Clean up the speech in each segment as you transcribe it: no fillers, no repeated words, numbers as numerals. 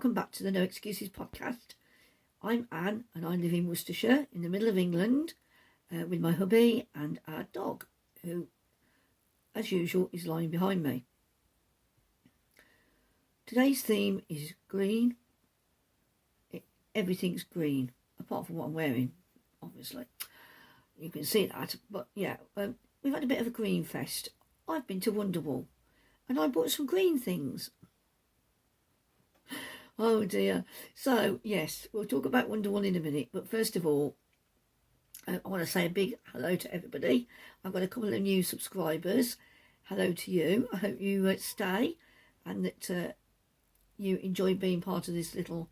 welcome back to the No Excuses podcast. I'm Anne and I live in Worcestershire in the middle of England with my hubby and our dog, who as usual is lying behind me. Today's theme is green. Everything's green apart from what I'm wearing, obviously. You can see that, but yeah, we've had a bit of a green fest. I've been to Wonderwool and I bought some green things. Oh dear. So yes, we'll talk about Wonderwool in a minute, but first of all, I want to say a big hello to everybody. I've got a couple of new subscribers. Hello to you. I hope you stay and that you enjoy being part of this little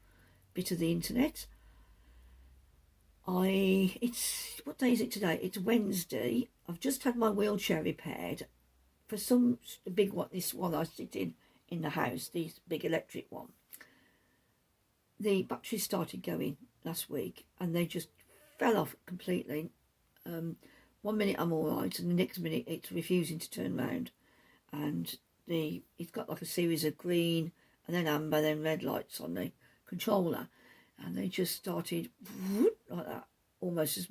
bit of the internet. What day is it today? It's Wednesday. I've just had my wheelchair repaired for some big one. This one I sit in the house, this big electric one. The battery started going last week and they just fell off completely. 1 minute I'm all right and the next minute it's refusing to turn round, and it's got like a series of green and then amber then red lights on the controller, and they just started like that, almost as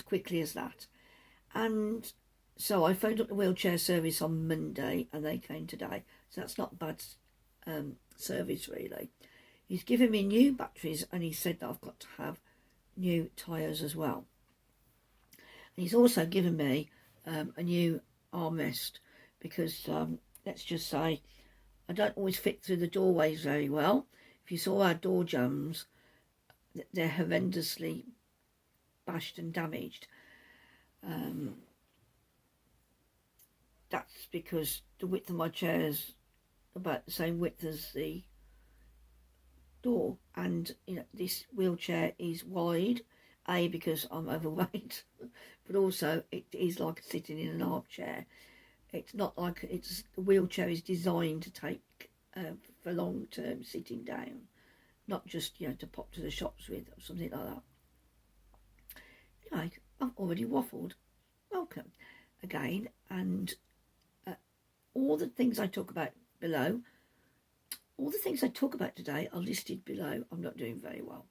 quickly as that. And so I phoned up the wheelchair service on Monday and they came today, so that's not bad service really. He's given me new batteries and he said that I've got to have new tyres as well. And he's also given me a new armrest because let's just say I don't always fit through the doorways very well. If you saw our door jambs, they're horrendously bashed and damaged. That's because the width of my chair is about the same width as the door, and this wheelchair is wide, because I'm overweight, but also it is like sitting in an armchair. It's not like the wheelchair is designed to take for long-term sitting down, not just to pop to the shops with or something like that. Anyway, I've already waffled. Welcome again, and all the things I talk about below, all the things I talk about today are listed below. I'm not doing very well.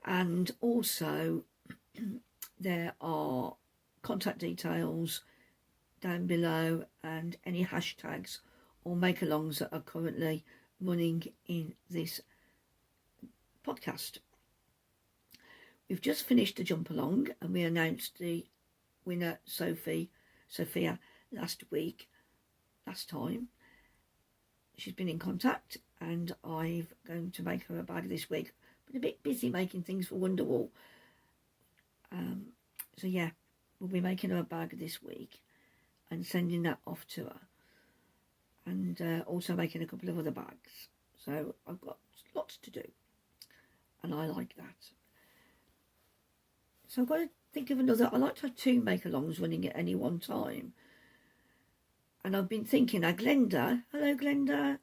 And also there are contact details down below and any hashtags or make-alongs that are currently running in this podcast. We've just finished the jump along and we announced the winner, Sophia, last time. She's been in contact and I'm going to make her a bag this week. Been a bit busy making things for Wonderwool. So yeah, we'll be making her a bag this week and sending that off to her. And also making a couple of other bags. So I've got lots to do. And I like that. So I've got to think of another. I like to have 2 make-alongs running at any one time. And I've been thinking, Glenda, hello Glenda,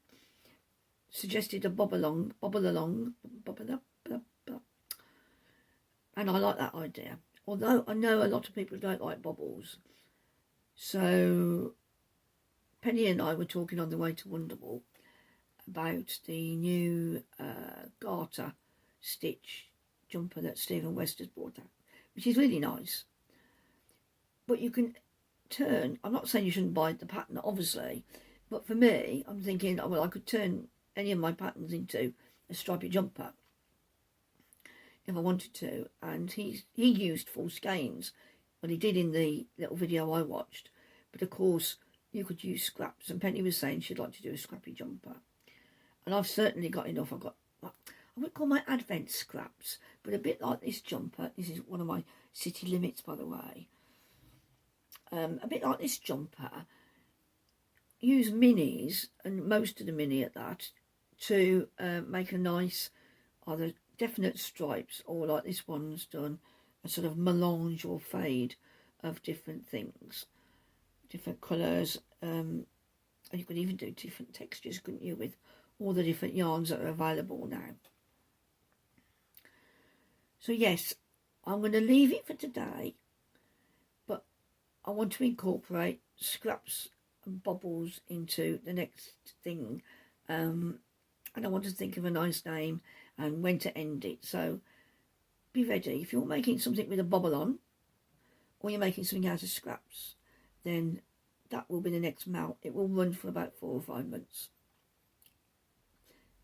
suggested a bobble along, and I like that idea. Although I know a lot of people don't like bobbles. So Penny and I were talking on the way to Wonderwool about the new garter stitch jumper that Stephen West has brought out, which is really nice. But you can turn, I'm not saying you shouldn't buy the pattern obviously, but for me I'm thinking, well, I could turn any of my patterns into a stripy jumper if I wanted to. And he used full skeins, well he did in the little video I watched, but of course you could use scraps, and Penny was saying she'd like to do a scrappy jumper, and I've certainly got enough. I've got, I would call my advent scraps, but a bit like this jumper. This is one of my city limits, by the way. A bit like this jumper, use minis, and most of the mini at that, to make a nice either definite stripes or like this one's done, a sort of melange or fade of different things, different colours, and you could even do different textures, couldn't you, with all the different yarns that are available now. So yes, I'm going to leave it for today, but I want to incorporate scraps and bobbles into the next thing. And I want to think of a nice name and when to end it. So be ready. If you're making something with a bobble on, or you're making something out of scraps, then that will be the next mount. It will run for about 4 or 5 months.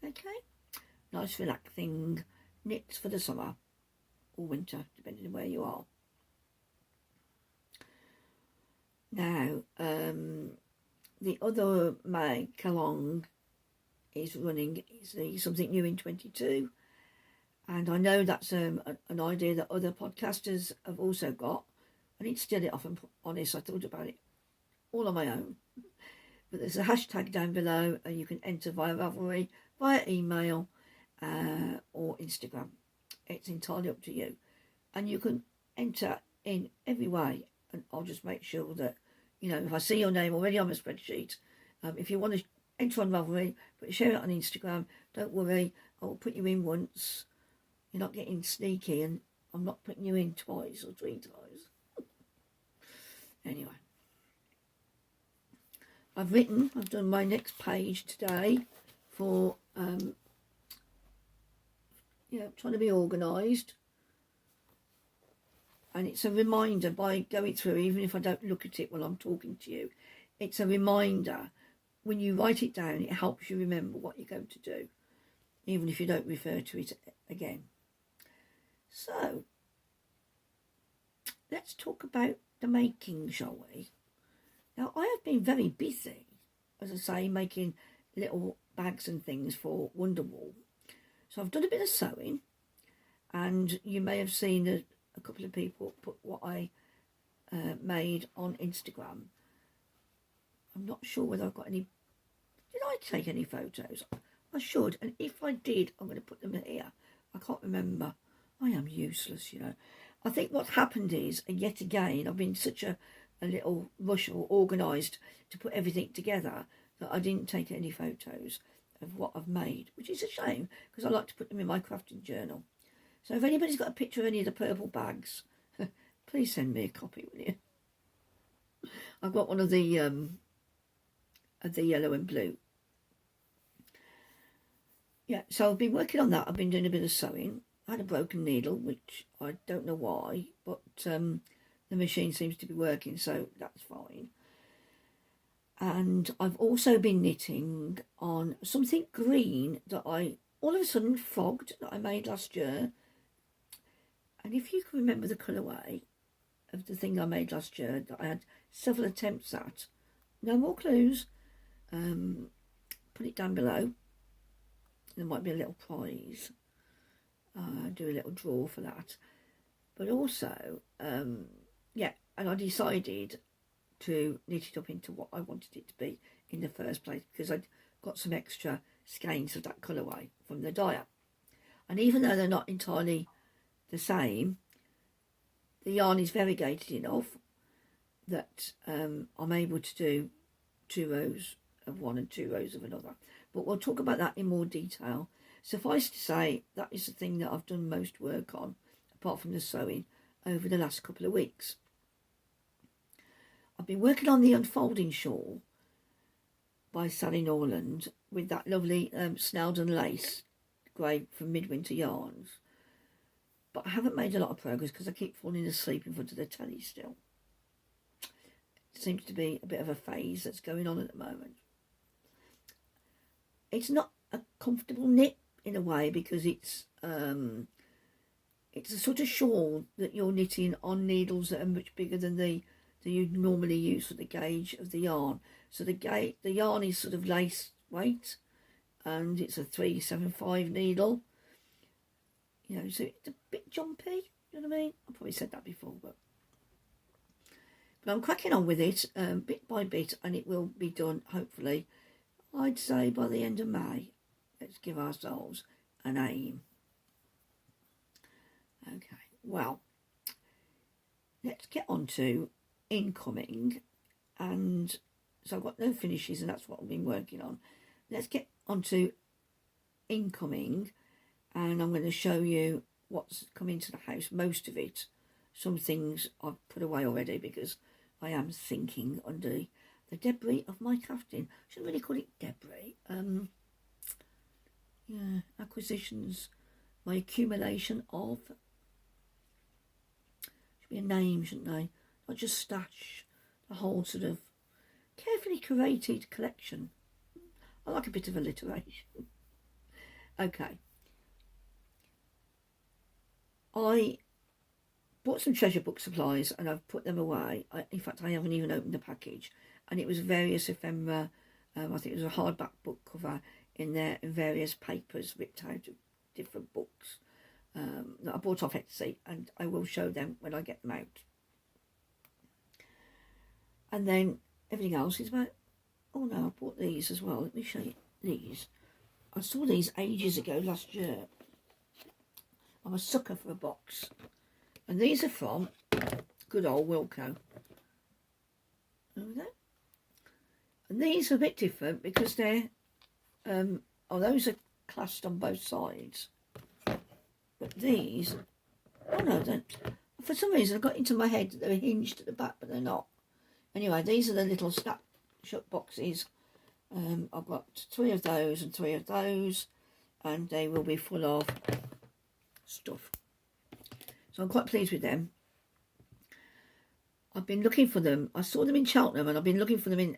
Okay, nice relaxing knits for the summer or winter, depending on where you are. Now, the other make along is running, is the Something New in 22, and I know that's an idea that other podcasters have also got. I need to steal it off, and honest, I thought about it all on my own. But there's a hashtag down below, and you can enter via Ravelry, via email, or Instagram. It's entirely up to you. And you can enter in every way, and I'll just make sure that, you know, if I see your name already on my spreadsheet, if you want to enter on Ravelry, but share it on Instagram, don't worry, I'll put you in once. You're not getting sneaky, and I'm not putting you in twice or 3 times. Anyway, I've done my next page today for, trying to be organised. And it's a reminder by going through, even if I don't look at it while I'm talking to you, it's a reminder. When you write it down, it helps you remember what you're going to do, even if you don't refer to it again. So, let's talk about the making, shall we? Now, I have been very busy, as I say, making little bags and things for Wonderwool. So I've done a bit of sewing, and you may have seen a couple of people put what I made on Instagram. I'm not sure whether I've got any. Did I take any photos? I should, and if I did, I'm going to put them here. I can't remember. I am useless, you know. I think what happened is, and yet again, I've been such a little rush or organised to put everything together that I didn't take any photos of what I've made, which is a shame because I like to put them in my crafting journal. So if anybody's got a picture of any of the purple bags, please send me a copy, will you? I've got one of the yellow and blue. Yeah, so I've been working on that. I've been doing a bit of sewing. I had a broken needle, which I don't know why, but the machine seems to be working, so that's fine. And I've also been knitting on something green that I all of a sudden fogged, that I made last year. And if you can remember the colourway of the thing I made last year that I had several attempts at, no more clues, put it down below. There might be a little prize. Do a little draw for that. But also, and I decided to knit it up into what I wanted it to be in the first place, because I'd got some extra skeins of that colourway from the dyer. And even though they're not entirely the same, the yarn is variegated enough that I'm able to do 2 rows of one and 2 rows of another. But we'll talk about that in more detail. Suffice to say, that is the thing that I've done most work on, apart from the sewing, over the last couple of weeks. I've been working on the unfolding shawl by Sally Norland with that lovely Snowdon lace grey from Midwinter Yarns. But I haven't made a lot of progress because I keep falling asleep in front of the telly still. It seems to be a bit of a phase that's going on at the moment. It's not a comfortable knit in a way, because it's a sort of shawl that you're knitting on needles that are much bigger than you normally use for the gauge of the yarn. So the yarn is sort of lace weight, and it's a 375 needle. You know, so it's a bit jumpy. You know what I mean? I probably said that before, but I'm cracking on with it bit by bit, and it will be done hopefully, I'd say, by the end of May. Let's give ourselves an aim. Okay, well, let's get on to incoming. And so I've got no finishes, and that's what I've been working on. Let's get on to incoming, and I'm going to show you what's come into the house, most of it. Some things I've put away already because I am sinking under the debris of my crafting. I shouldn't really call it debris. Yeah, acquisitions, my accumulation of. Should be a name, shouldn't they? Not just stash. The whole sort of carefully curated collection. I like a bit of alliteration. Okay. I bought some treasure book supplies and I've put them away. In fact, I haven't even opened the package. And it was various ephemera. I think it was a hardback book cover in there and various papers ripped out of different books that I bought off Etsy, and I will show them when I get them out. And then everything else is about, oh no, I bought these as well. Let me show you these. I saw these ages ago, last year. I'm a sucker for a box. And these are from good old Wilko. Over there. And these are a bit different because they're, those are clasped on both sides. But these, oh no, for some reason I got into my head that they were hinged at the back, but they're not. Anyway, these are the little snap shut boxes. I've got 3 of those and 3 of those, and they will be full of stuff. So I'm quite pleased with them. I've been looking for them. I saw them in Cheltenham, and I've been looking for them in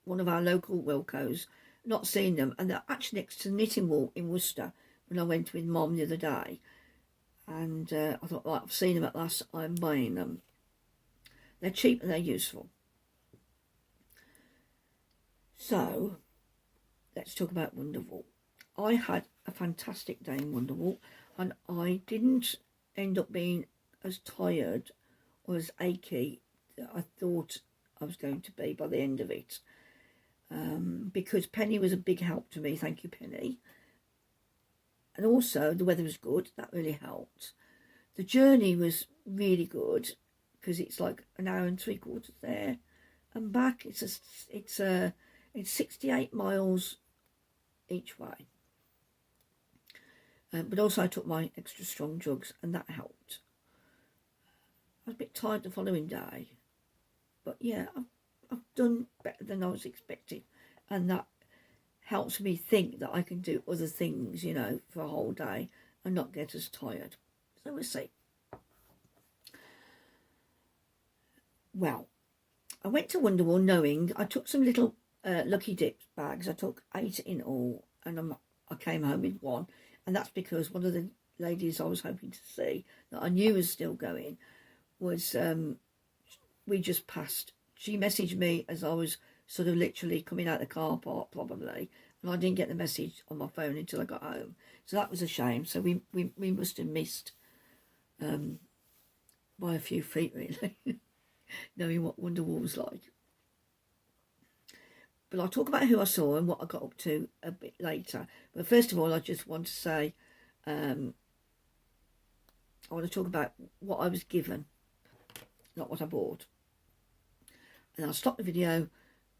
one of our local Wilkos, not seeing them. And they're actually next to Knitting Wool in Worcester when I went with Mum the other day. And I thought, right, I've seen them at last, I'm buying them. They're cheap and they're useful. So, let's talk about Wonderwool. I had a fantastic day in Wonderwool, and I didn't end up being as tired or as achy that I thought I was going to be by the end of it. Because Penny was a big help to me, thank you Penny. And also the weather was good, that really helped. The journey was really good because it's like an hour and 3/4 there and back. It's 68 miles each way. But also I took my extra strong jugs and that helped. I was a bit tired the following day, but yeah, I've done better than I was expecting, and that helps me think that I can do other things, you know, for a whole day and not get as tired. So we'll see. Well, I went to Wonderwool knowing I took some little Lucky Dip bags. I took 8 in all, and I came home with 1, and that's because one of the ladies I was hoping to see that I knew was still going was we just passed. She messaged me as I was sort of literally coming out the car park probably, and I didn't get the message on my phone until I got home, so that was a shame. So we must have missed by a few feet really, knowing what Wonderwool was like. But I'll talk about who I saw and what I got up to a bit later. But first of all, I just want to say I want to talk about what I was given, not what I bought. And I'll stop the video,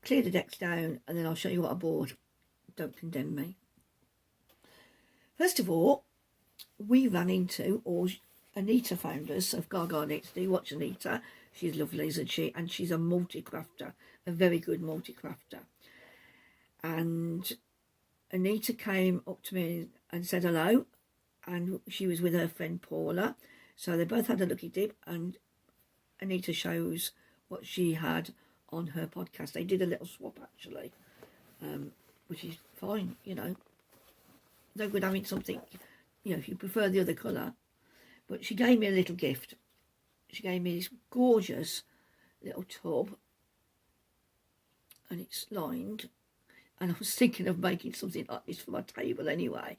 clear the decks down, and then I'll show you what I bought. Don't condemn me. First of all, we ran into, or Anita found us, of Gaga Knits. Do you watch Anita? She's lovely, isn't she? And she's a multi-crafter, a very good multi-crafter. And Anita came up to me and said hello, and she was with her friend Paula. So they both had a Lucky Dip, and Anita shows what she had on her podcast. They did a little swap actually, which is fine, you know. No good having something, you know, if you prefer the other colour. But she gave me a little gift. She gave me this gorgeous little tub, and it's lined. And I was thinking of making something like this for my table anyway,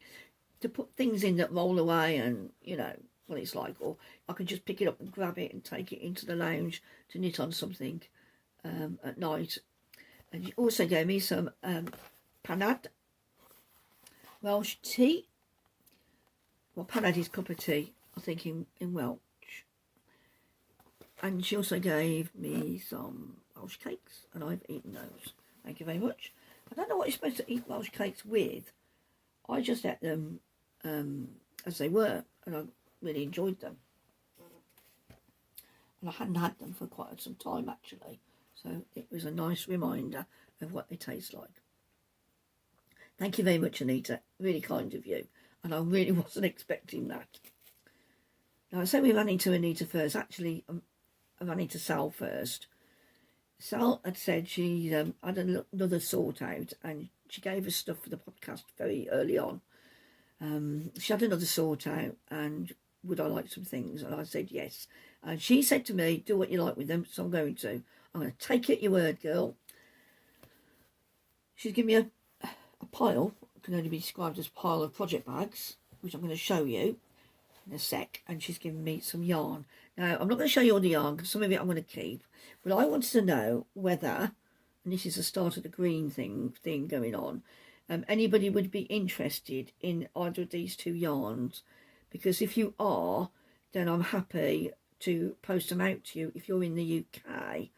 to put things in that roll away, and you know what it's like. Or I can just pick it up and grab it and take it into the lounge to knit on something at night. And she also gave me some panad Welsh tea. Well, panad is cup of tea, I think, in Welsh. And she also gave me some Welsh cakes, and I've eaten those. Thank you very much. I don't know what you're supposed to eat Welsh cakes with. I just ate them as they were, and I really enjoyed them. And I hadn't had them for quite some time, actually. So it was a nice reminder of what they taste like. Thank you very much, Anita. Really kind of you. And I really wasn't expecting that. Now, I say we ran into Anita first. Actually, I ran into Sal first. Sal had said she had another sort out, and she gave us stuff for the podcast very early on. She had another sort out, and would I like some things? And I said yes. And she said to me, do what you like with them, so I'm going to. I'm going to take it at your word, girl. She's given me a pile, can only be described as a pile of project bags, which I'm going to show you in a sec, and she's given me some yarn. Now, I'm not going to show you all the yarn, because some of it I'm going to keep, but I wanted to know whether, and this is the start of the green thing going on, anybody would be interested in either of these two yarns, because if you are, then I'm happy to post them out to you if you're in the UK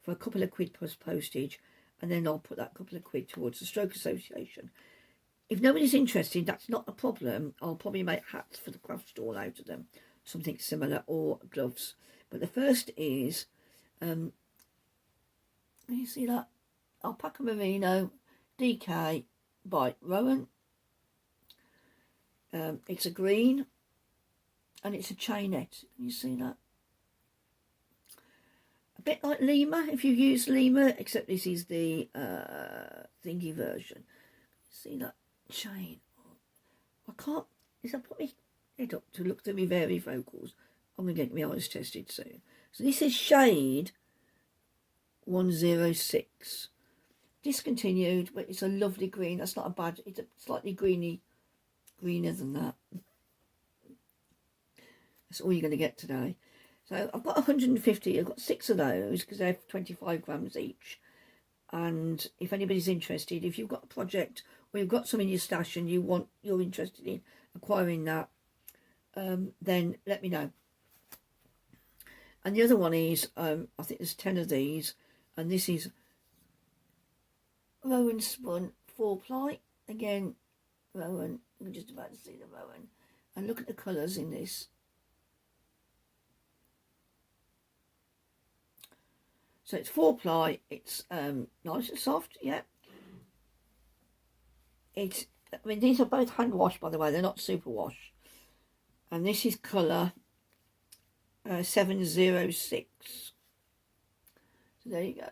for a couple of quid plus postage, and then I'll put that couple of quid towards the Stroke Association. If nobody's interested, that's not a problem. I'll probably make hats for the craft stall out of them, something similar, or gloves. But the first is, you see that? Alpaca Merino DK by Rowan. It's a green, and it's a chainette. Can you see that? A bit like Lima, if you use Lima, except this is the thingy version. See that chain? I can't. Is I put my head up to look through my varifocals? I'm going to get my eyes tested soon. So this is shade 106. Discontinued, but it's a lovely green. That's not a bad. It's a slightly greener than that. That's all you're going to get today. So I've got 150. I've got 6 of those because they're 25 grams each. And if anybody's interested, if you've got a project or you've got some in your stash and you're interested in acquiring that, then let me know. And the other one is, I think there's 10 of these, and this is Rowanspun 4-ply. Again, Rowan, you're just about to see the Rowan. And look at the colours in this. So it's 4-ply, it's nice and soft, yeah. I mean, these are both hand washed, by the way, they're not super wash. And this is colour 706. So there you go.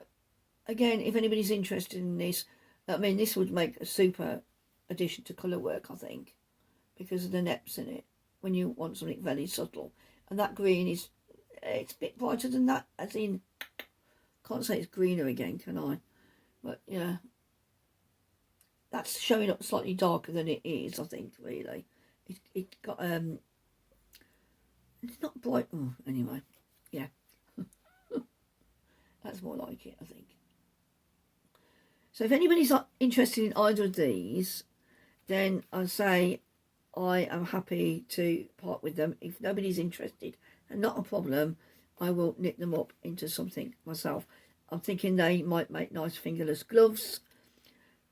Again, if anybody's interested in this, I mean, this would make a super addition to colour work, I think, because of the neps in it, when you want something very subtle. And that green is, it's a bit brighter than that, as in, can't say it's greener again, can I? But yeah, that's showing up slightly darker than it is, I think, really. It got, it's not bright, oh, anyway, yeah. That's more like it, I think. So if anybody's not interested in either of these, then I'll say I am happy to part with them. If nobody's interested, and not a problem, I will knit them up into something myself. I'm thinking they might make nice fingerless gloves.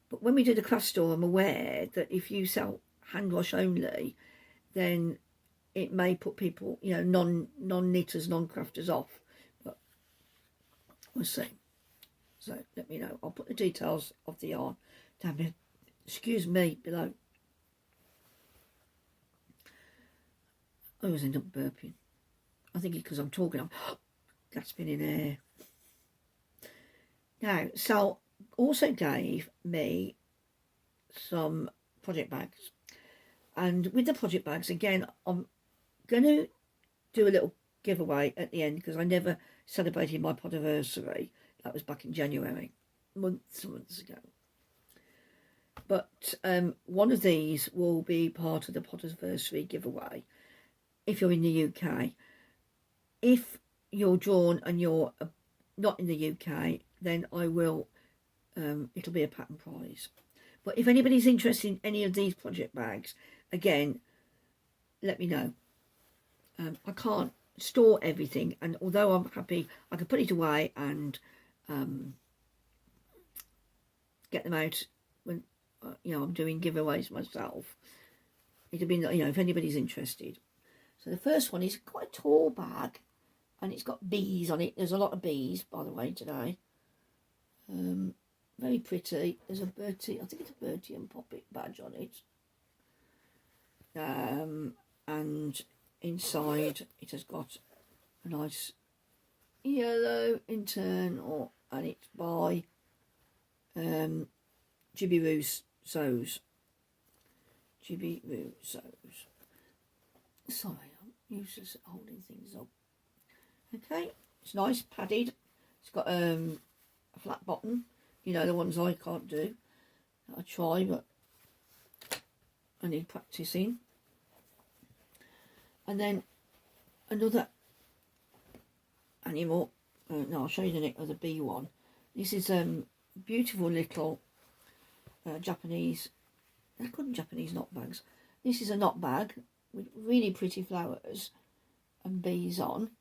But when we do the craft store, I'm aware that if you sell hand wash only, then it may put people, you know, non-knitters, non-crafters off. But we'll see. So let me know. I'll put the details of the yarn down there. Excuse me, below. I always end up burping. I think it's because I'm talking. I'm gasping in air. Now, Sal also gave me some project bags. And with the project bags, again, I'm going to do a little giveaway at the end because I never celebrated my podiversary. That was back in January, months ago. But one of these will be part of the podiversary giveaway if you're in the UK. If you're drawn and you're not in the UK, then I will, it'll be a pattern prize. But if anybody's interested in any of these project bags, again, let me know. I can't store everything, and although I'm happy, I can put it away and get them out when, you know, I'm doing giveaways myself. It'll be, you know, if anybody's interested. So the first one is quite a tall bag, and it's got bees on it. There's a lot of bees, by the way, today. Very pretty. There's a Bertie, I think it's a Bertie and Poppet badge on it. And inside it has got a nice yellow internal, and it's by Jibby Roo Sews. Jibby Roo Sews. Sorry, I'm useless at holding things up. Okay, it's nice, padded. It's got a flat bottom. You know, the ones I can't do. I try, but I need practicing. And then another animal. No, I'll show you the neck of the bee one. This is beautiful little Japanese. They're called Japanese knot bags. This is a knot bag with really pretty flowers and bees on.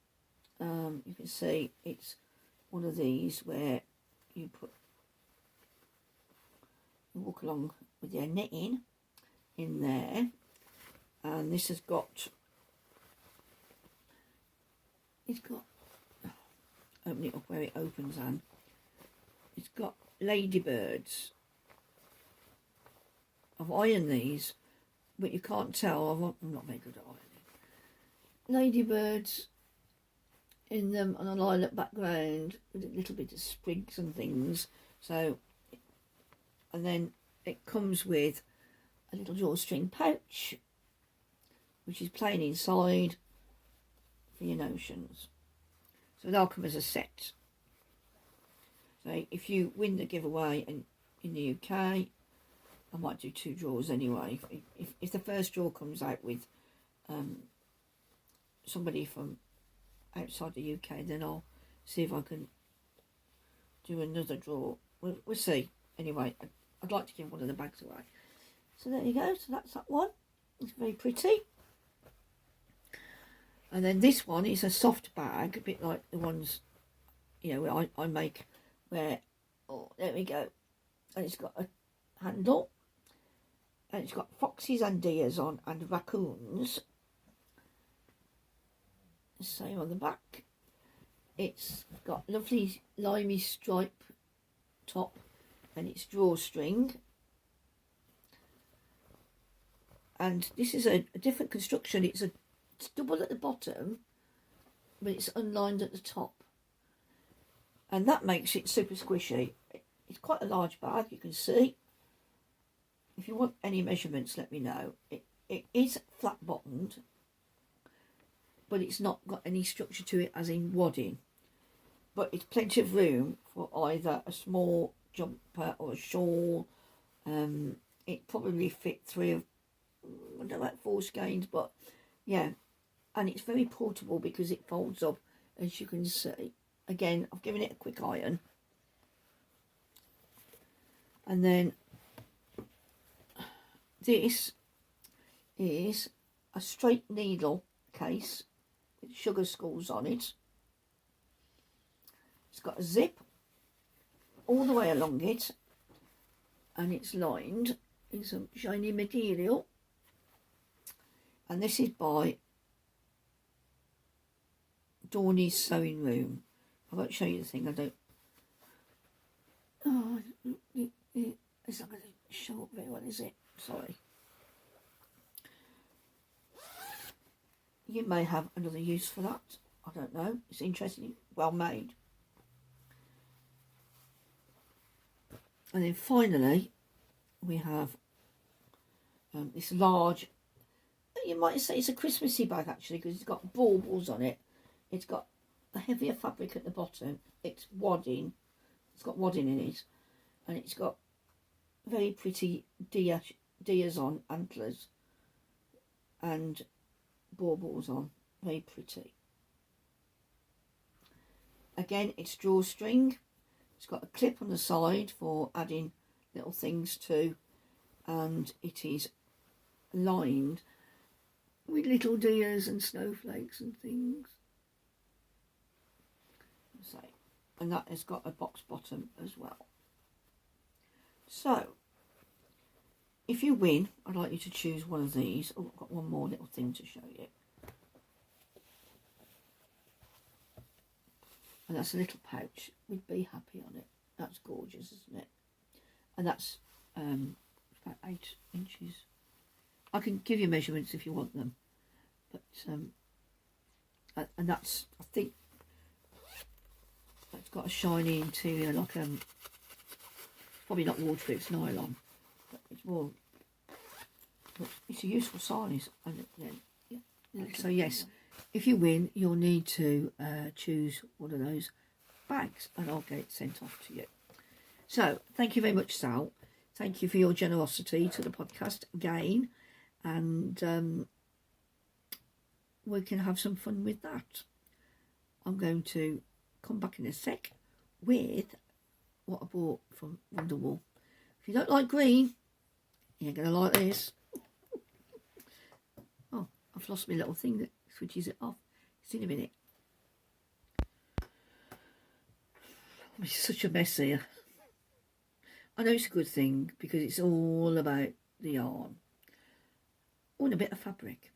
You can see it's one of these where you walk along with your knitting in there, and this has got, open it up where it opens, and it's got ladybirds. I've ironed these, but you can't tell, I'm not very good at ironing. Ladybirds in them on a lilac background with a little bit of sprigs and things. So, and then it comes with a little drawstring pouch, which is plain inside for your notions. So they'll come as a set. So if you win the giveaway in the UK, I might do 2 draws anyway. If the first draw comes out with somebody from outside the UK, then I'll see if I can do another draw. We'll see. Anyway, I'd like to give one of the bags away. So there you go. So that's that one. It's very pretty. And then this one is a soft bag, a bit like the ones, you know, I make, where, oh, there we go. And it's got a handle. And it's got foxes and deers on, and raccoons. Same on the back. It's got lovely limey stripe top, and it's drawstring. And this is a different construction. It's double at the bottom, but it's unlined at the top, and that makes it super squishy. It's quite a large bag, you can see. If you want any measurements, let me know. It is flat bottomed, but it's not got any structure to it as in wadding, but it's plenty of room for either a small jumper or a shawl. It probably fit 3 of, I don't know about 4 skeins, but yeah. And it's very portable because it folds up, as you can see. Again, I've given it a quick iron. And then this is a straight needle case with sugar skulls on it. It's got a zip all the way along it, and it's lined in some shiny material. And this is by Dawney's Sewing Room. I won't show you the thing, I don't. Oh, it's not going to show up very well, is it? Sorry. You may have another use for that. I don't know. It's interesting, well made. And then finally, we have this large, you might say it's a Christmassy bag actually, because it's got baubles on it. It's got a heavier fabric at the bottom. It's wadding. It's got wadding in it. And it's got very pretty deers on, antlers, and baubles on. Very pretty. Again, it's drawstring. It's got a clip on the side for adding little things to, and it is lined with little deers and snowflakes and things. So, and that has got a box bottom as well. So, if you win, I'd like you to choose one of these. Oh, I've got one more little thing to show you. And that's a little pouch with Be Happy on it. That's gorgeous, isn't it? And that's about 8 inches. I can give you measurements if you want them, but and that's, I think that's got a shiny interior, like probably not waterproof, it's nylon, but it's more, but it's a useful size. And then, yeah. So yes, if you win, you'll need to choose one of those bags, and I'll get it sent off to you. So thank you very much, Sal. Thank you for your generosity to the podcast again, and we can have some fun with that. I'm going to come back in a sec with what I bought from Wonderwool. If you don't like green, you're going to like this. Oh, I've lost my little thing that switches it off. It's in a minute. It's such a mess here. I know it's a good thing because it's all about the yarn. Oh, and a bit of fabric.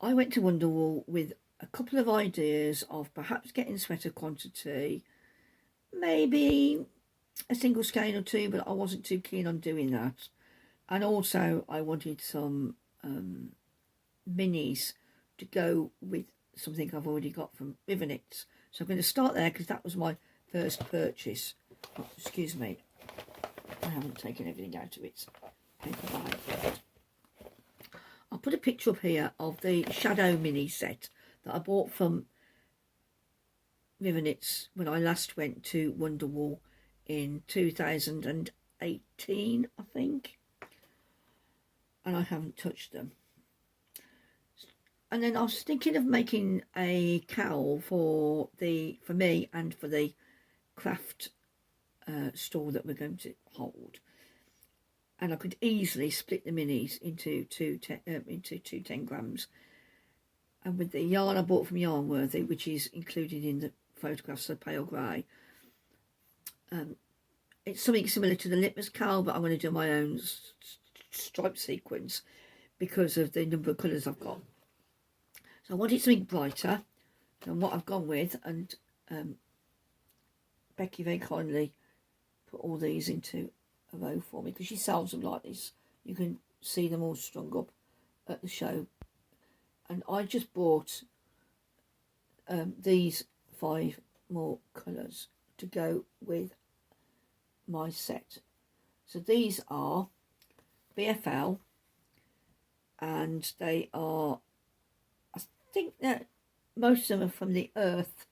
I went to Wonderwool with a couple of ideas of perhaps getting sweater quantity, maybe a single skein or two, but I wasn't too keen on doing that. And also I wanted some minis to go with something I've already got from Ravelry. So I'm going to start there because that was my first purchase. Oh, excuse me, I haven't taken everything out of its paper bag yet. I'll put a picture up here of the Shadow mini set that I bought from Ravelry when I last went to Wonderwool in 2018, I think. And I haven't touched them. And then I was thinking of making a cowl for me and for the craft store that we're going to hold. And I could easily split the minis into two 10 grams. And with the yarn I bought from Yarnworthy, which is included in the photographs of pale grey, it's something similar to the Litmus cowl, but I'm going to do my own stripe sequence because of the number of colours I've got. So I wanted something brighter than what I've gone with, and Becky very kindly put all these into a row for me because she sells them like this. You can see them all strung up at the show. And I just bought these 5 more colours to go with my set. So these are BFL, and they are, I think that most of them are from the Earth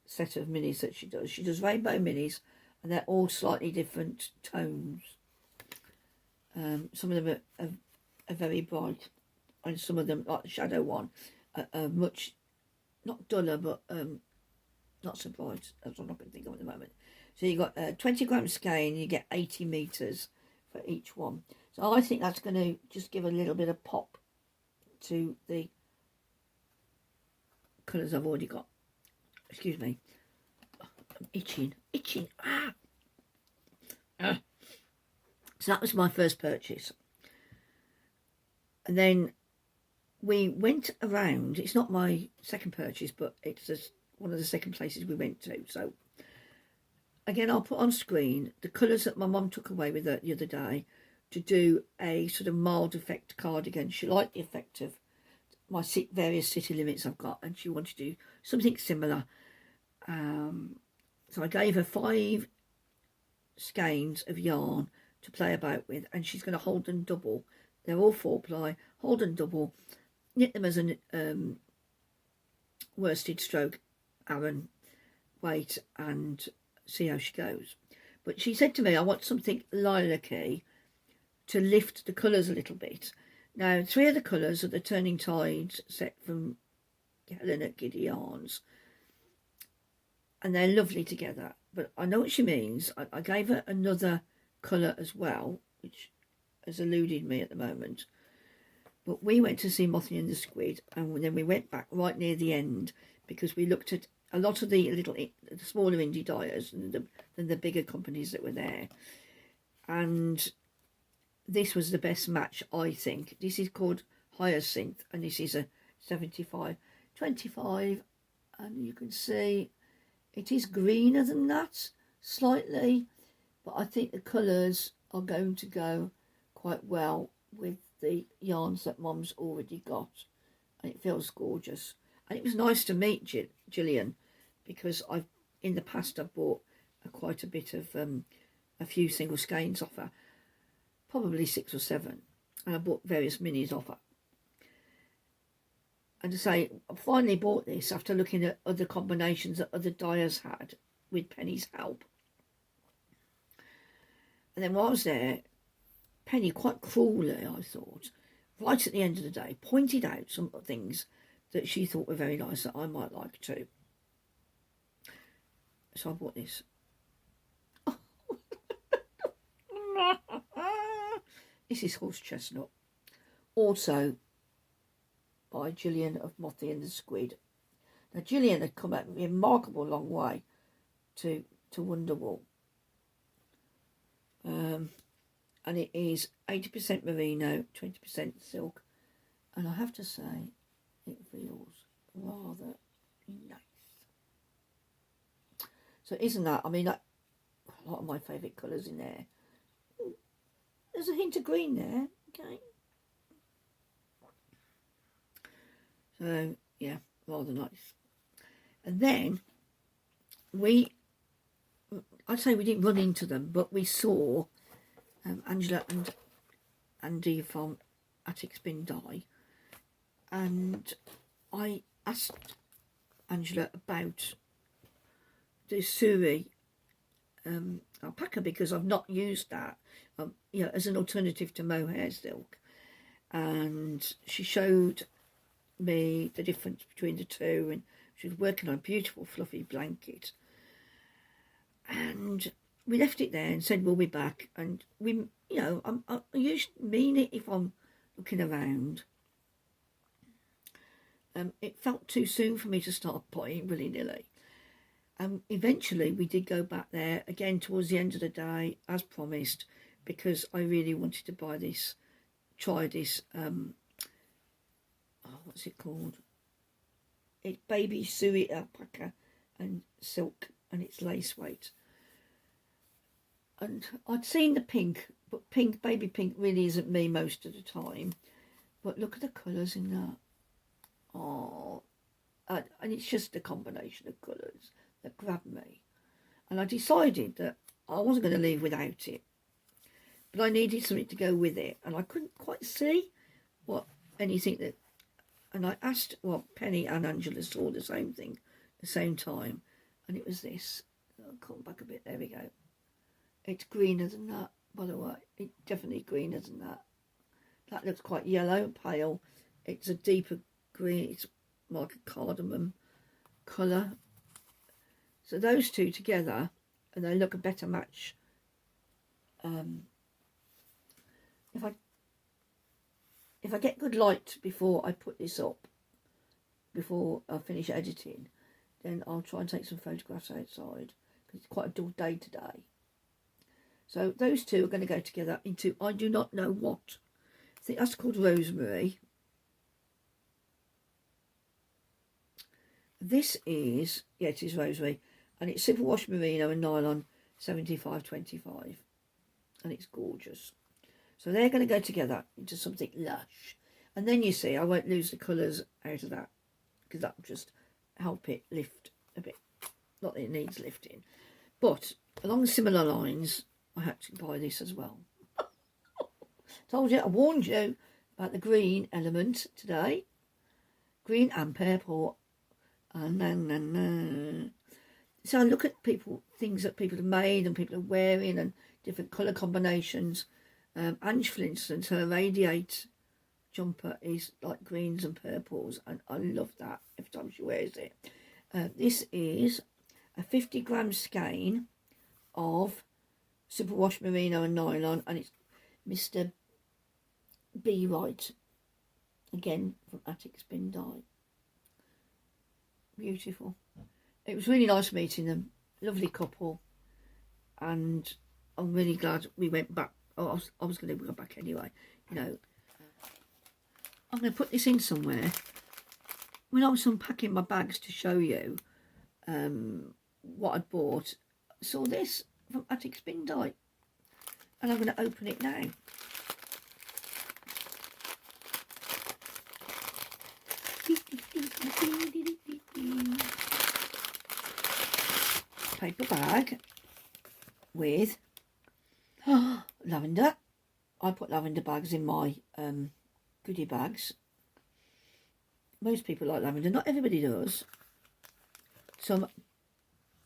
set of minis that she does. She does rainbow minis, and they're all slightly different tones. Some of them are very bright, and some of them, like the Shadow one, are much, not duller, but not so bright. That's what I can think of at the moment. So you got 20 gram skein, you get 80 metres for each one. So I think that's going to just give a little bit of pop to the colours I've already got. Excuse me. I'm itching. So that was my first purchase. And then we went around. It's not my second purchase, but it's just one of the second places we went to. So again, I'll put on screen the colours that my mum took away with her the other day to do a sort of mild effect cardigan. She liked the effect of my various city limits I've got, and she wanted to do something similar. So I gave her 5 skeins of yarn to play about with, and she's going to hold them double. They're all 4-ply, hold them double, knit them as a worsted stroke Aran weight, and see how she goes. But she said to me, I want something lilac-y to lift the colours a little bit. Now, 3 of the colours are the Turning Tides set from Helen at Giddy Yarns, and they're lovely together. But I know what she means. I gave her another colour as well, which has eluded me at the moment. But we went to see Mothie and the Squid, and then we went back right near the end because we looked at a lot of the smaller indie dyers than the bigger companies that were there. And this was the best match, I think. This is called Hyacinth, and this is a 75-25, and you can see It is greener than that, slightly, but I think the colours are going to go quite well with the yarns that Mum's already got, and it feels gorgeous. And it was nice to meet Gillian, because in the past I've bought quite a bit of a few single skeins off her, probably 6 or 7, and I bought various minis off her. And to say, I finally bought this after looking at other combinations that other dyers had with Penny's help. And then while I was there, Penny, quite cruelly, I thought, right at the end of the day, pointed out some things that she thought were very nice that I might like too. So I bought this. This is horse chestnut. Also by Gillian of Mothie and the Squid. Now Gillian had come a remarkable long way to Wonderwool. And it is 80% merino, 20% silk. And I have to say, it feels rather nice. So isn't that, I mean, a lot of my favourite colours in there. There's a hint of green there, okay. So, yeah, rather nice. And then I'd say we didn't run into them, but we saw Angela and Andy from Attic Spin Dye. And I asked Angela about the Suri alpaca, because I've not used that, as an alternative to mohair silk. And she showed me the difference between the two, and she was working on a beautiful fluffy blanket. And we left it there and said we'll be back. And we, I usually mean it if I'm looking around. It felt too soon for me to start buying willy-nilly. Eventually we did go back there again towards the end of the day, as promised, because I really wanted to buy this, try this, what's it called? It's baby Suri alpaca and silk, and it's lace weight. And I'd seen the pink, but baby pink really isn't me most of the time. But look at the colours in that. Oh, and it's just a combination of colours that grabbed me. And I decided that I wasn't going to leave without it, but I needed something to go with it, and I couldn't quite see anything that. And I asked, Penny and Angela saw the same thing at the same time, and it was this. I'll come back a bit. There we go. It's greener than that, by the way. It's definitely greener than that. That looks quite yellow, pale. It's a deeper green. It's like a cardamom colour. So those two together, and they look a better match. If I get good light before I put this up, before I finish editing, then I'll try and take some photographs outside, because it's quite a dull day today. So those two are going to go together into I do not know what. I think that's called rosemary. This is, it is rosemary, and it's superwash merino and nylon 75/25, and it's gorgeous. So they're going to go together into something lush. And then you see, I won't lose the colours out of that, because that will just help it lift a bit. Not that it needs lifting. But along similar lines, I had to buy this as well. Told you, I warned you about the green element today. Green and purple. So I look at things that people have made and people are wearing, and different colour combinations. Ange, for instance, her Radiate jumper is like greens and purples, and I love that every time she wears it. This is a 50-gram skein of superwash merino and nylon, and it's Mr. B. Wright, again from Attic Spin Dye. Beautiful. It was really nice meeting them, lovely couple, and I'm really glad we went back. I was going to go back anyway, I'm going to put this in somewhere. When I was unpacking my bags to show you what I'd bought, saw this from Attic Spin Dye, and I'm going to open it now. Paper bag with lavender. I put lavender bags in my goodie bags. Most people like lavender, not everybody does. Some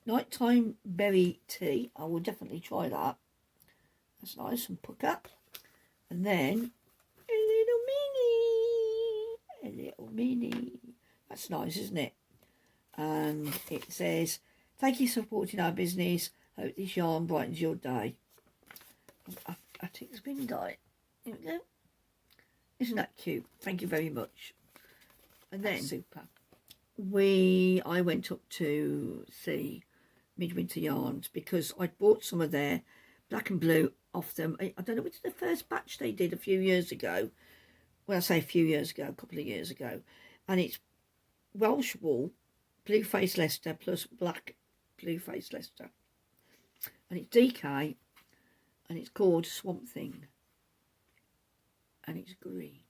nighttime berry tea, I will definitely try that. That's nice, some pucker. And then a little mini. That's nice, isn't it? And it says, "Thank you for supporting our business. Hope this yarn brightens your day." Attic Spin Dye. Here we go. Isn't that cute? Thank you very much. And then super. I went up to see Midwinter Yarns because I'd bought some of their black and blue off them. I don't know, which was the first batch they did a few years ago. Well, I say a few years ago, a couple of years ago. And it's Welsh wool, blue face Leicester plus black blue face Leicester. And it's DK, and it's called Swamp Thing. And it's green.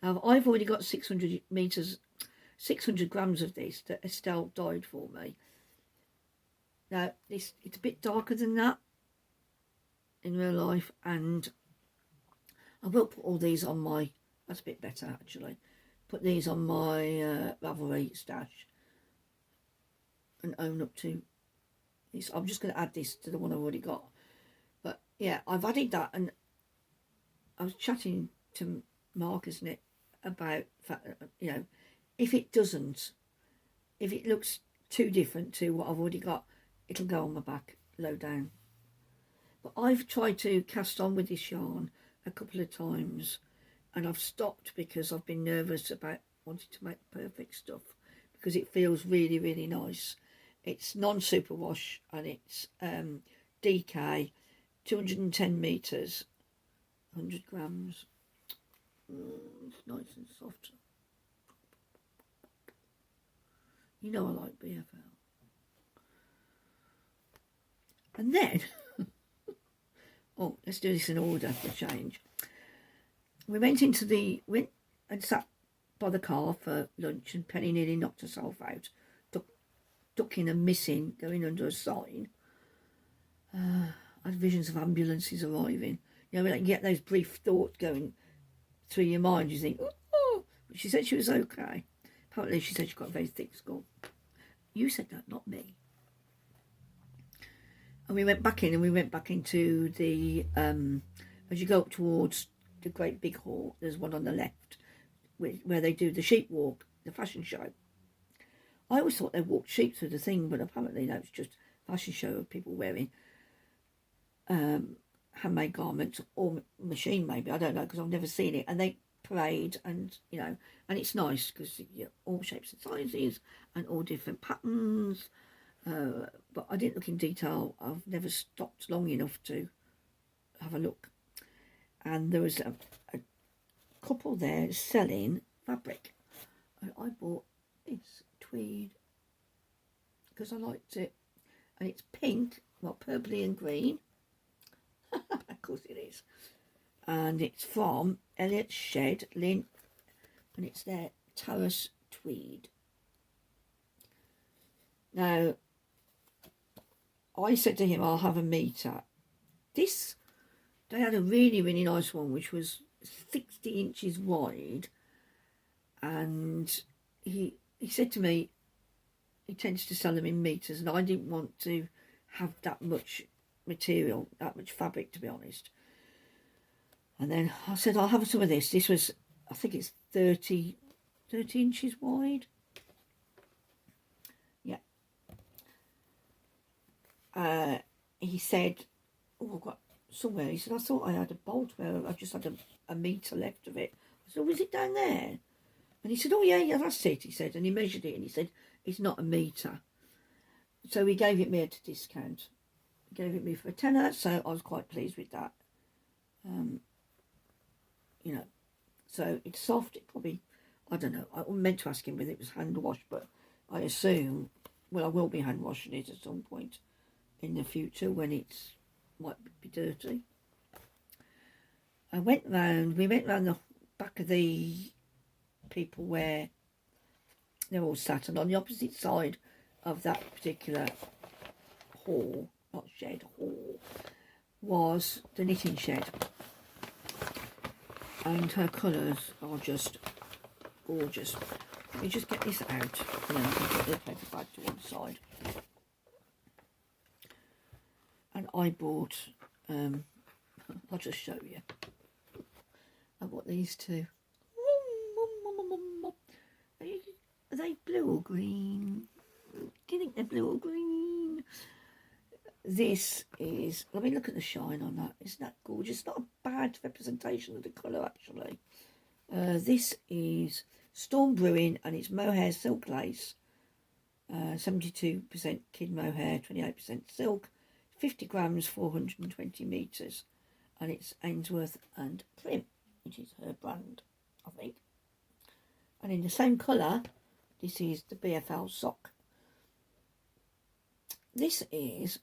Now, I've already got 600 grams of this that Estelle dyed for me. Now, it's a bit darker than that in real life, and I will put all these on my, that's a bit better actually, put these on my Ravelry stash and own up to this. I'm just going to add this to the one I've already got. But yeah, I've added that, and I was chatting to Mark, isn't it, about, you know, if it looks too different to what I've already got, it'll go on my back low down. But I've tried to cast on with this yarn a couple of times, and I've stopped because I've been nervous about wanting to make perfect stuff, because it feels really, really nice. It's non-superwash, and it's DK, 210 metres, 100 grams. It's nice and soft. You know I like BFL. And then, oh, let's do this in order for a change. We went and sat by the car for lunch, and Penny nearly knocked herself out, ducking and missing, going under a sign. I had visions of ambulances arriving. You know, when you get those brief thoughts going through your mind, you think, oh, but she said she was okay. Apparently she said she got a very thick skull. You said that, not me. And we went back in, and we went back into the, as you go up towards the great big hall, there's one on the left where they do the sheep walk, the fashion show. I always thought they walked sheep through the thing, but apparently no, it's just a fashion show of people wearing handmade garments, or machine maybe, I don't know, because I've never seen it. And they parade, and you know, and it's nice because all shapes and sizes and all different patterns. But I didn't look in detail. I've never stopped long enough to have a look. And there was a couple there selling fabric, and I bought this tweed because I liked it, and it's pink, well, purpley and green. Of course it is. And it's from Elliot's Shed, Lynn, and it's their Tanis Tweed. Now, I said to him, I'll have a meter. This, they had a really, really nice one, which was 60 inches wide. And he said to me, he tends to sell them in meters, and I didn't want to have that much material, that much fabric, to be honest. And then I said, I'll have some of this. This was, I think it's 30 inches wide. Yeah. He said, oh, I've got somewhere. He said, I thought I had a bolt where I just had a metre left of it. I said, oh, is it down there? And he said, oh, yeah, that's it, he said. And he measured it, and he said, it's not a metre. So he gave it me at a discount. He gave it me for a tenner, so I was quite pleased with that. You know, so it's soft. It probably, I don't know, I meant to ask him whether it was hand washed, but I assume well, I will be hand washing it at some point in the future when it's might be dirty. We went round the back of the people where they're all sat, and on the opposite side of that particular hall, not shed, hall, was the knitting shed. And her colours are just gorgeous. Let me just get this out, and then I can put the paper bag to one side. And I bought, I'll just show you. I bought these two. Are they blue or green? Do you think they're blue or green? This is, let me look at the shine on that. Isn't that gorgeous? It's not a bad representation of the colour, actually. This is Storm Brewing, and it's Mohair silk lace. 72% kid mohair, 28% silk. 50 grams, 420 metres. And it's Ainsworth and Prim, which is her brand, I think. And in the same colour, this is the BFL sock. This is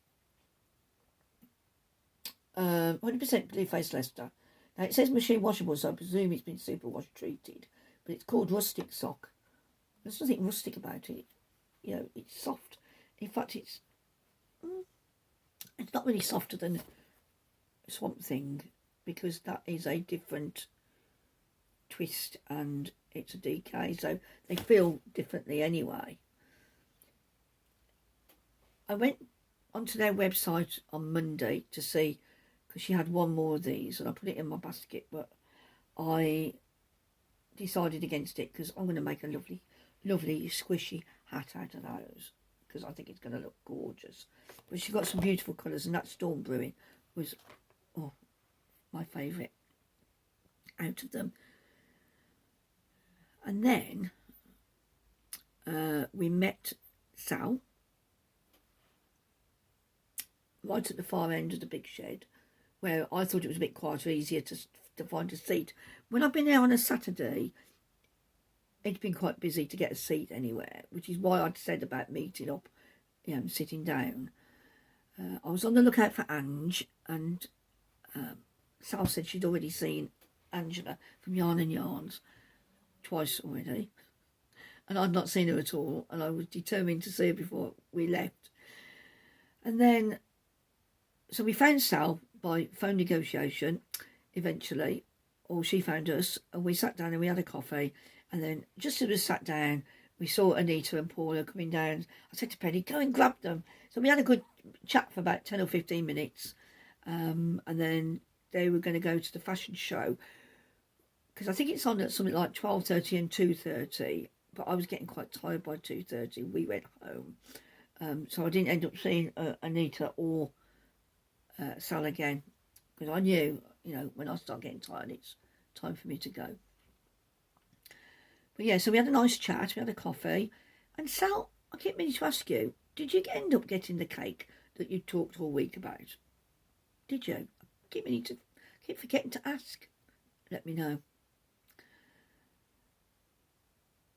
100% blue face Leicester. Now it says machine washable, so I presume it's been super wash treated. But it's called rustic sock. There's nothing rustic about it. You know, it's soft. In fact, it's not really softer than Swamp Thing, because that is a different twist and it's a DK, so they feel differently anyway. I went onto their website on Monday to see, because she had one more of these, and I put it in my basket, but I decided against it because I'm going to make a lovely, lovely squishy hat out of those, because I think it's going to look gorgeous. But she got some beautiful colours, and that Storm Brewing was my favourite out of them. And then we met Sal right at the far end of the big shed, where I thought it was a bit quieter, easier to find a seat. When I've been there on a Saturday, it's been quite busy to get a seat anywhere, which is why I'd said about meeting up, you know, sitting down. I was on the lookout for Ange, and Sal said she'd already seen Angela from Yarn and Yarns twice already, and I'd not seen her at all, and I was determined to see her before we left. And then, so we found Sal by phone negotiation eventually, or she found us, and we sat down and we had a coffee. And then just as we sat down, we saw Anita and Paula coming down. I said to Penny, go and grab them. So we had a good chat for about 10 or 15 minutes, and then they were going to go to the fashion show, because I think it's on at something like 12:30 and 2:30, but I was getting quite tired by 2:30. We went home. So I didn't end up seeing Anita or Sal again, because I knew, you know, when I start getting tired, it's time for me to go. But yeah, so we had a nice chat, we had a coffee, and Sal, I keep meaning to ask you, did you end up getting the cake that you talked all week about? Did you? I keep forgetting to ask. Let me know.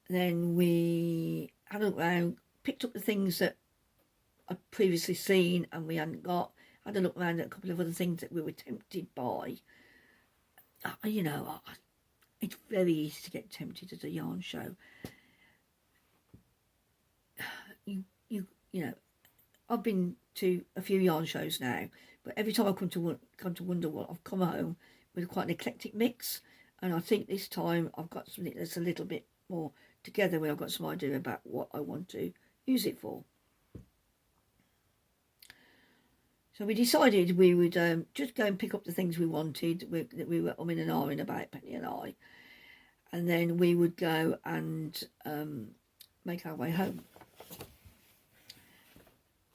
Then we had a look around, picked up the things that I'd previously seen and we hadn't got. Had a look around at a couple of other things that we were tempted by. You know, it's very easy to get tempted at a yarn show. You know, I've been to a few yarn shows now, but every time I come to Wonderwool, I've come home with quite an eclectic mix, and I think this time I've got something that's a little bit more together, where I've got some idea about what I want to use it for. So we decided we would just go and pick up the things we wanted, that we were umming and ahhing about, Penny and I, and then we would go and make our way home.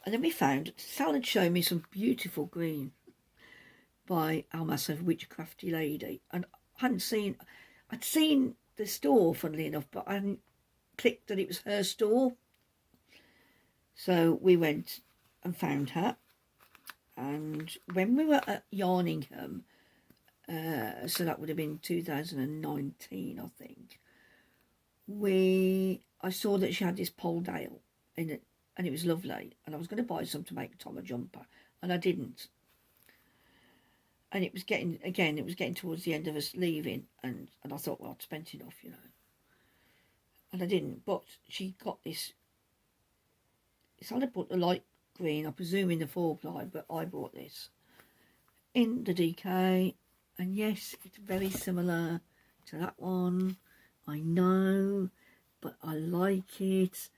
And then we found, Sal had shown me some beautiful green by Alpaca, Witchcrafty Lady, and I'd seen the store, funnily enough, but I hadn't clicked that it was her store. So we went and found her, and when we were at Yarningham, so that would have been 2019, I think, I saw that she had this Poledale in and it was lovely. And I was going to buy some to make Tom a jumper, and I didn't. And it was getting towards the end of us leaving, and I thought, well, I'd spent enough, you know. And I didn't, but she got this. It's only bought the light green, I presume in the 4-ply, but I bought this in the DK, and yes, it's very similar to that one. I know, but I like it.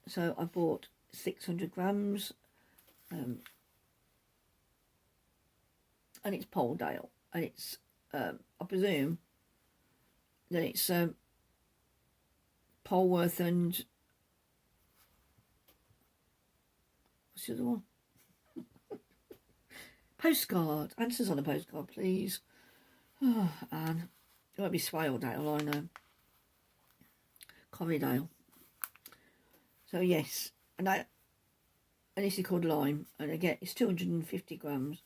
So I bought 600 grams, and it's Poledale, and it's I presume that it's Polworth and what's the other one? Postcard. Answers on a postcard, please. Oh, Anne. It won't be Swaledale, I know. Corriedale. So yes, and this is called Lime, and again it's 250 grams.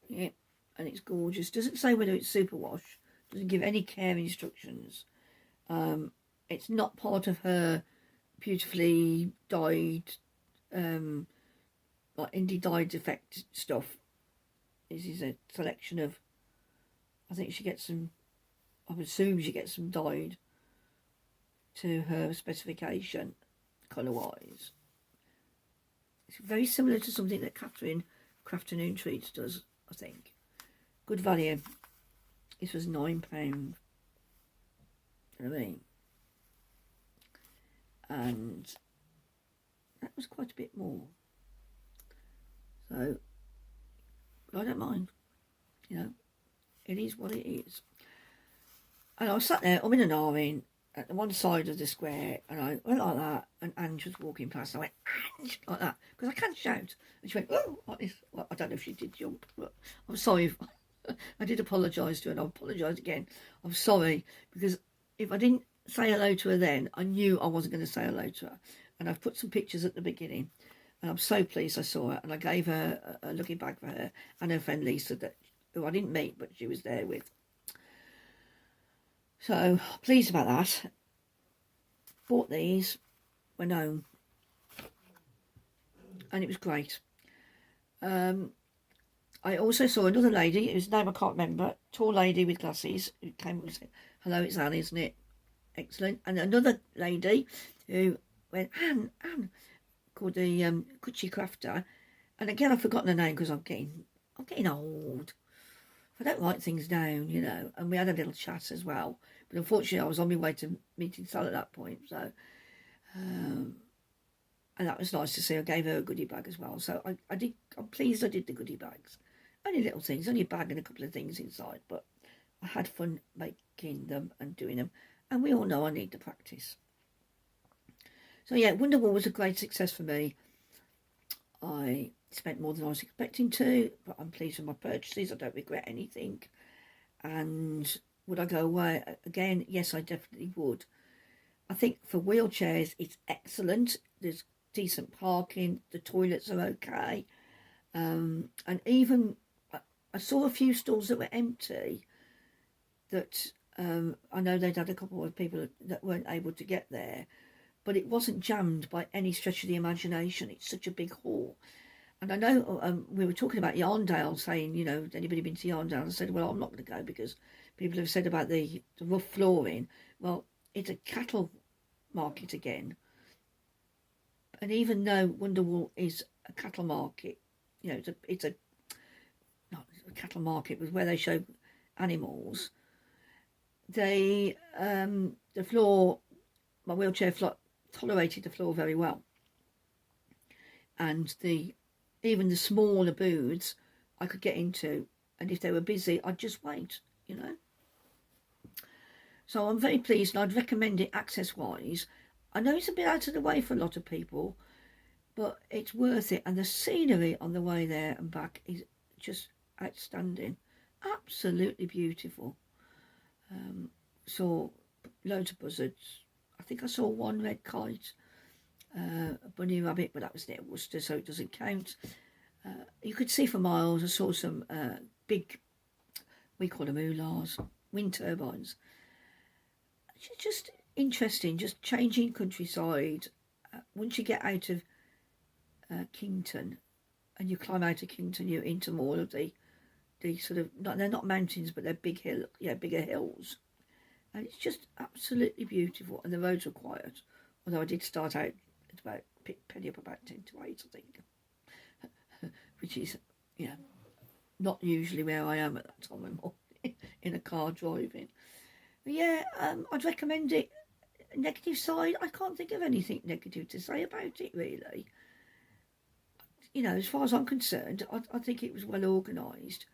Yeah, and it's gorgeous. Doesn't say whether it's superwash. Doesn't give any care instructions. It's not part of her beautifully dyed, like indie dyed effect stuff. This is a selection of. I think she gets some. I would assume she gets some dyed to her specification, colour-wise. It's very similar to something that Catherine Crafternoon Treats does, I think. Good value. This was £9. You know what I mean? And that was quite a bit more. So, but I don't mind. You know, it is what it is. And I was sat there, in and ahhing at the one side of the square, and I went like that, and Ange was walking past, and I went, Ange, like that, because I can't shout. And she went, oh, like this. Well, I don't know if she did jump, but I'm sorry. I did apologise to her, and I'll apologise again. I'm sorry, because if I didn't say hello to her then, I knew I wasn't going to say hello to her. And I've put some pictures at the beginning, and I'm so pleased I saw her, and I gave her a lucky bag for her and her friend Lisa, who I didn't meet, but she was there with. So, pleased about that. Bought these, went home, and it was great. I also saw another lady, whose name I can't remember, tall lady with glasses, who came and said, hello, it's Anne, isn't it? Excellent. And another lady who went, Anne, called the Kuchi Crafter. And again, I've forgotten her name because I'm getting old. I don't write things down, you know. And we had a little chat as well. But unfortunately, I was on my way to meeting Sal at that point. So, and that was nice to see. I gave her a goodie bag as well. So I'm pleased I did the goodie bags. Only little things, only a bag and a couple of things inside. But I had fun making them and doing them. And we all know I need the practice. So yeah, Wonderwool was a great success for me. I spent more than I was expecting to, but I'm pleased with my purchases. I don't regret anything. And would I go away again? Yes, I definitely would. I think for wheelchairs, it's excellent. There's decent parking. The toilets are okay. And even, I saw a few stalls that were empty that I know they'd had a couple of people that weren't able to get there. But it wasn't jammed by any stretch of the imagination. It's such a big hall. And I know we were talking about Yarndale, saying, you know, has anybody been to Yarndale? I said, well, I'm not going to go because people have said about the rough flooring. Well, it's a cattle market again. And even though Wonderwool is a cattle market, you know, it's a not a cattle market, but where they show animals, the floor, my wheelchair floor, tolerated the floor very well, and even the smaller booths I could get into, and if they were busy I'd just wait, you know. So I'm very pleased, and I'd recommend it access wise. I know it's a bit out of the way for a lot of people, but it's worth it, and the scenery on the way there and back is just outstanding, absolutely beautiful. Saw loads of buzzards. I think I saw one red kite, a bunny rabbit, but that was near Worcester, so it doesn't count. You could see for miles. I saw some big, we call them oolars, wind turbines. interesting, just changing countryside. Once you get out of Kington, and you climb out of Kington, you're into more of the sort of, they're not mountains, but they're bigger hills. And it's just absolutely beautiful, and the roads were quiet. Although I did start out at about, penny up about 10 to 8, I think. Which is, not usually where I am at that time. I'm more in a car driving. But yeah, I'd recommend it. Negative side, I can't think of anything negative to say about it, really. As far as I'm concerned, I think it was well organised.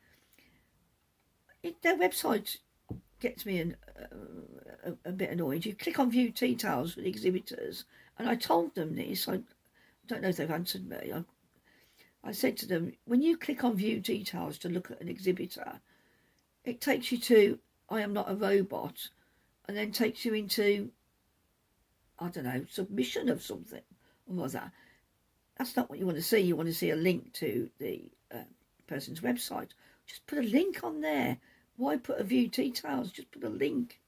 Their website gets me a bit annoyed. You click on view details for the exhibitors, and I told them this. I don't know if they've answered me. I said to them, when you click on view details to look at an exhibitor, it takes you to I am not a robot, and then takes you into, I don't know, submission of something or other. That's not what you want to see. You want to see a link to the person's website. Just put a link on there. Why put a view details? Just put a link.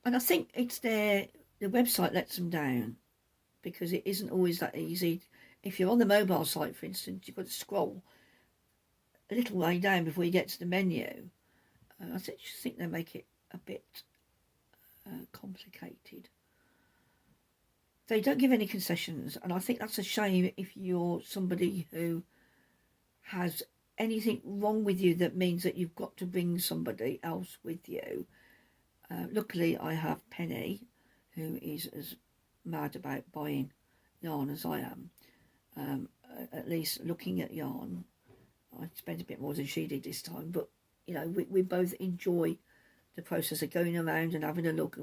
And I think it's the website lets them down, because it isn't always that easy. If you're on the mobile site, for instance, you've got to scroll a little way down before you get to the menu. I just think they make it a bit complicated. They don't give any concessions, and I think that's a shame if you're somebody who has anything wrong with you that means that you've got to bring somebody else with you. Luckily, I have Penny, who is as mad about buying yarn as I am. At least looking at yarn. I spent a bit more than she did this time, but we both enjoy the process of going around and having a look.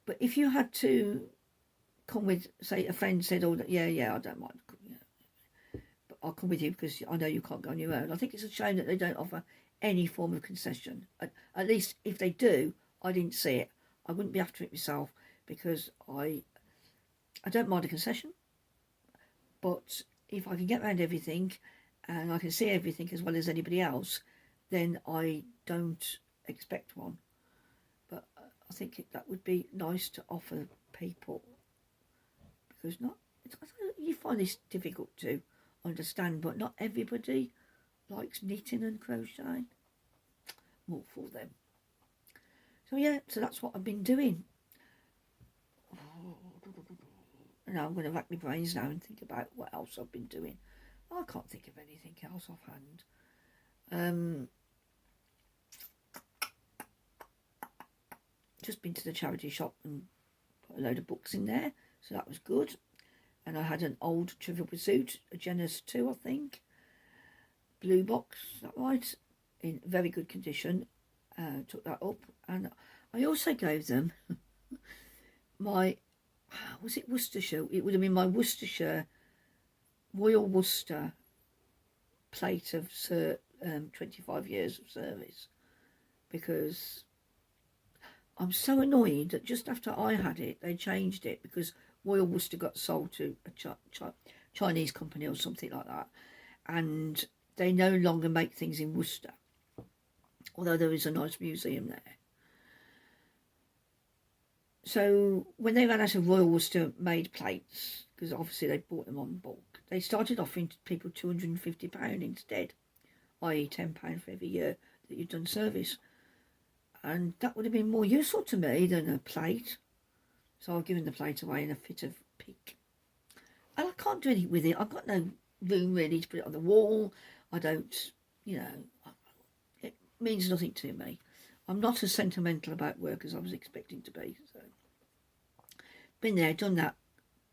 But if you had to come with, say, a friend said, "Oh, yeah, I don't mind, but I'll come with you because I know you can't go on your own." I think it's a shame that they don't offer any form of concession. At least if they do, I didn't see it. I wouldn't be after it myself, because I don't mind a concession. But if I can get around everything and I can see everything as well as anybody else, then I don't expect one. But I think that would be nice to offer people, because you find this difficult to understand, but not everybody likes knitting and crocheting. More for them. So that's what I've been doing. Now I'm going to rack my brains now and think about what else I've been doing. I can't think of anything else offhand. Just been to the charity shop and put a load of books in there, so that was good. And I had an old Trivial Pursuit, a Genesis 2, I think. Blue box, is that right? In very good condition. Took that up. And I also gave them my, was it Worcestershire? It would have been my Worcestershire, Royal Worcester plate of 25 years of service. Because I'm so annoyed that just after I had it, they changed it, because Royal Worcester got sold to a Chinese company or something like that. And they no longer make things in Worcester, although there is a nice museum there. So when they ran out of Royal Worcester made plates, because obviously they bought them on bulk, they started offering people £250 instead, i.e. £10 for every year that you've done service. And that would have been more useful to me than a plate. So I've given the plate away in a fit of pique. And I can't do anything with it. I've got no room really to put it on the wall. I don't, it means nothing to me. I'm not as sentimental about work as I was expecting to be. So, been there, done that,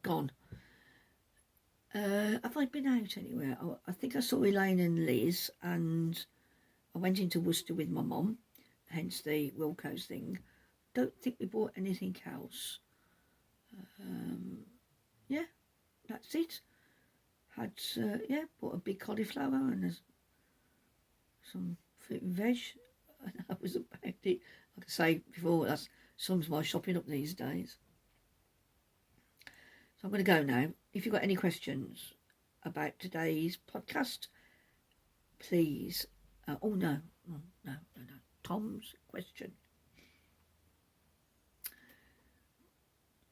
gone. Have I been out anywhere? I think I saw Elaine and Liz, and I went into Worcester with my mum, hence the Wilco's thing. Don't think we bought anything else. That's it. Had, bought a big cauliflower and some fruit and veg. And that was about it. Like I say before, that sums my shopping up these days. So I'm going to go now. If you've got any questions about today's podcast, please. No. Tom's question.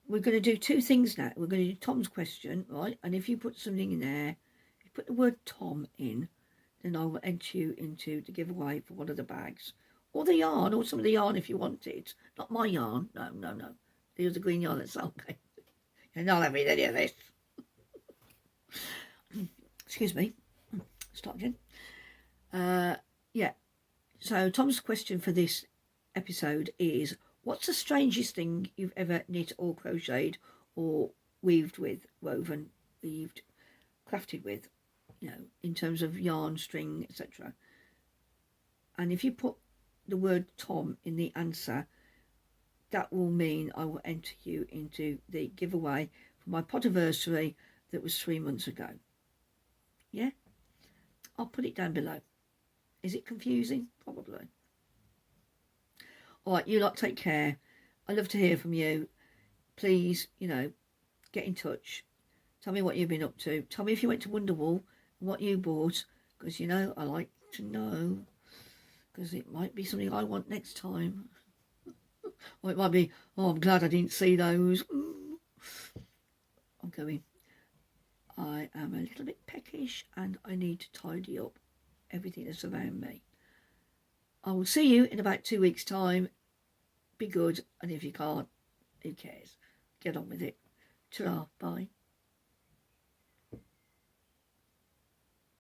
we're going to do two things now. We're going to do Tom's question, right? And if you put something in there, if you put the word Tom in, then I will enter you into the giveaway for one of the bags. Or the yarn, or some of the yarn if you want it. Not my yarn. No, no, no. There's the green yarn that's okay. You're not having any of this. Excuse me. Start again. Yeah. So Tom's question for this episode is, what's the strangest thing you've ever knit or crocheted or weaved with, woven, weaved, crafted with, you know, in terms of yarn, string, etc. And if you put the word Tom in the answer, that will mean I will enter you into the giveaway for my potiversary that was 3 months ago. Yeah? I'll put it down below. Is it confusing? Probably. All right, you lot take care. I love to hear from you. Please, you know, get in touch. Tell me what you've been up to. Tell me if you went to Wonderwool and what you bought, because, you know, I like to know, because it might be something I want next time. Or it might be, oh, I'm glad I didn't see those. I'm going. I am a little bit peckish and I need to tidy up everything that's around me. I will see you in about 2 weeks' time. Be good, and if you can't, who cares? Get on with it. Ta-ra, bye.